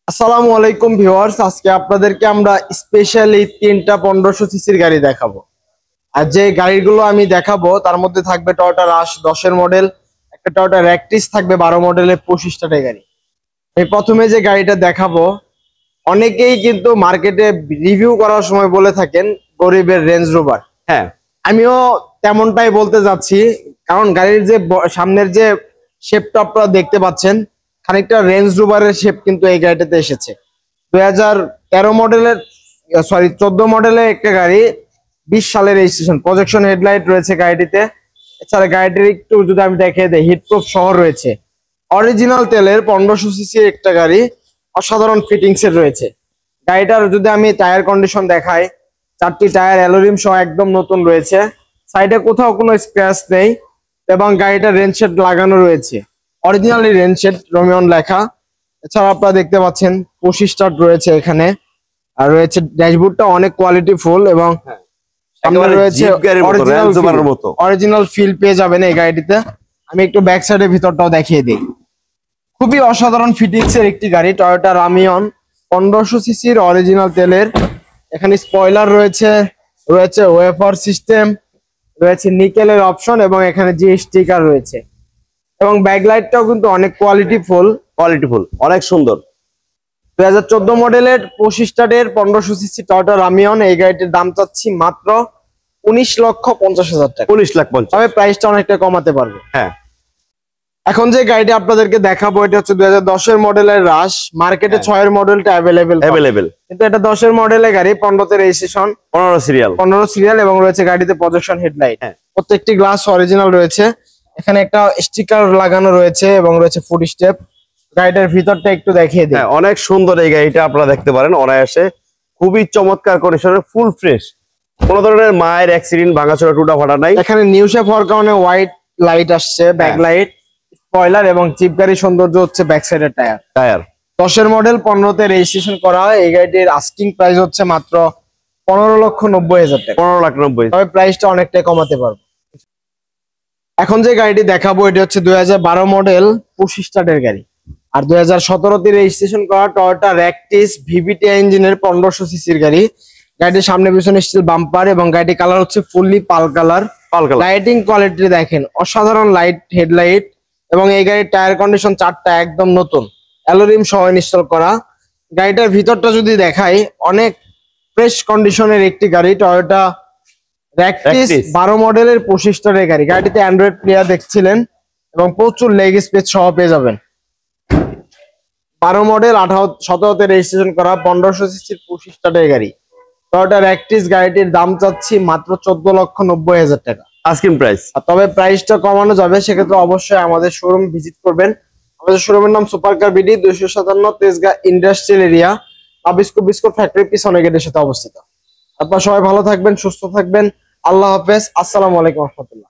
আসসালামু আলাইকুম ভিউয়ার্স, আজকে আপনাদেরকে আমরা স্পেশালি তিনটা 1500 সিসির গাড়ি দেখাবো। আর যে গাড়িগুলো আমি দেখাবো তার মধ্যে থাকবে টয়োটা রাশ 10-এর মডেল, একটা টয়োটা র্যাকটিস থাকবে 12 মডেলের 25টার গাড়ি। আমি প্রথমে যে গাড়িটা দেখাবো, অনেকেই কিন্তু মার্কেটে রিভিউ করার সময় বলে থাকেন গরিবের রেঞ্জ রোভার। হ্যাঁ, আমিও তেমনটাই বলতে যাচ্ছি, কারণ গাড়ির যে সামনের যে শেপটা আপনারা দেখতে পাচ্ছেন, খানিকটা রেঞ্জ রোভারের শেপ কিন্তু এই গাড়িটাতে এসেছে। 2013 মডেলের 14 মডেলের একটা গাড়ি, 20 সালের রেজিস্ট্রেশন, প্রজেকশন হেডলাইট রয়েছে গাড়িটিতে। এছাড়া গাড়িটির একটু যদি আমি দেখিয়ে দেই, হিটপ্রুফ সহ রয়েছে। অরিজিনাল তেলের 1500 সিসি একটা গাড়ি, অসাধারণ ফিটিংস এর রয়েছে। গাড়িটার যদি আমি টায়ার কন্ডিশন দেখাই, 4টি টায়ার অ্যালুমিনিয়াম সহ একদম নতুন রয়েছে। সাইডে কোথাও কোনো স্ক্র্যাচ নেই এবং গাড়িটার রেন শেড লাগানো রয়েছে, অরিজিনালি রেন শেড রোমিয়ন লেখা। এছাড়া আপনারা দেখতে পাচ্ছেন 25 স্টার্ট রয়েছে এখানে, আর রয়েছে ড্যাশবোর্ডটা অনেক কোয়ালিটি ফুল এবং সামনে রয়েছে অরিজিনাল ফিল পেয়ে যাবেন এই গাড়িটিতে। আমি একটু ব্যাক সাইডের ভিতরটাও দেখিয়ে দিই। খুবই অসাধারণ ফিটিংস এর একটি গাড়ি, টয়োটা রামিয়ন 1500 সিসির অরিজিনাল তেলের। এখানে স্পয়লার রয়েছে, ওয়েফার সিস্টেম রয়েছে, নিকেলের অপশন এবং এখানে জি স্টিকার রয়েছে এবং ব্যাকলাইটটাও কিন্তু অনেক কোয়ালিটিফুল, অনেক সুন্দর। 2014 মডেলের 25 স্টার্টের 1500 সিসি টয়োটা রামিয়ন। এই গাড়িটির দাম চাচ্ছি মাত্র 19,50,000 টাকা। 19,50,000, তবে প্রাইসটা অনেকটা কমাতে পারবো। হ্যাঁ। এখন যে গাড়িটা আপনাদেরকে দেখাবো, এটা হচ্ছে 2010-এর মডেলের রাশ। মার্কেটে 6-এর মডেলটা অ্যাভেলেবেল, কিন্তু এটা 10-এর মডেলের গাড়ি, 15তে রেজিস্ট্রেশন, 15 সিরিয়াল এবং রয়েছে গাড়িতে প্রজেকশন হেডলাইট। প্রত্যেকটি গ্লাস অরিজিনাল রয়েছে। এখানে একটা স্টিকার লাগানো রয়েছে এবং রয়েছে ফুট স্টেপ। গাড়িটার ভিতরটা একটু দেখিয়ে দিই। অনেক সুন্দর এই গাড়িটা, আপনারা দেখতে পারেন অনায়াসে। খুবই চমৎকার কন্ডিশনের, ফুল ফ্রেশ, কোনো ধরনের মায়ের অ্যাক্সিডেন্ট, ভাঙাচোরা, টুটা ফাটা নাই। এখানে নিউ শেপ হওয়ার কারণে হোয়াইট লাইট আসছে, ব্যাক লাইট, স্পয়লার এবং চিপ গাড়ির সৌন্দর্য হচ্ছে ব্যাক সাইডের টায়ার। 10-এর মডেল, 15তে রেজিস্ট্রেশন করা। এই গাড়িটির আস্কিং প্রাইস হচ্ছে মাত্র 15,90,000 টাকা। 15,90,000, তবে প্রাইসটা অনেকটাই কমাতে পারবো। এখন যে গাড়িটি দেখাবো, এটা হচ্ছে 2012 মডেল 25 স্টার্টের গাড়ি, আর 2017তে রেজিস্ট্রেশন করা টয়োটা র্যাকটিস ভিভিটি ইঞ্জিনের 1500 সিসির গাড়ি। গাড়িটির সামনে পিছনে স্টিল বাম্পার এবং গাড়িটির কালার হচ্ছে ফুললি পাল কালার। লাইটিং কোয়ালিটি দেখেন, অসাধারণ লাইট, হেডলাইট এবং এই গাড়ির টায়ার কন্ডিশন 4টা একদম নতুন, অ্যালুমিনিয়াম সহ ইনস্টল করা। গাড়িটার ভিতরটা যদি দেখাই, অনেক ফ্রেশ কন্ডিশনের একটি গাড়ি, টয়োটা র্যাকটিস 12 মডেলের 25 স্টারের গাড়ি। গাড়িতে অ্যান্ড্রয়েড প্লেয়ার দেখছিলেন এবং প্রচুর লেগ স্পেস সহ পেয়ে যাবেন। 12 মডেল, 17তে রেজিস্ট্রেশন করা, 1500 সিসির 25 স্টারের গাড়ি, টয়োটা র্যাকটিস। গাড়িটির দাম চাচ্ছি মাত্র 14,90,000 টাকা আস্কিং প্রাইস। তবে প্রাইসটা কমানো যাবে, সেক্ষেত্রে অবশ্যই আমাদের শোরুম ভিজিট করবেন। আমাদের শোরুমের নাম super car BD, 257 Tejgaon industrial area, biscuit factory পিছনে গেটের সাথে অবস্থিত। আপনারা সবাই ভালো থাকবেন, সুস্থ থাকবেন। আল্লাহ হাফেজ, আসসালামু আলাইকুম রহমতুল্লাহ।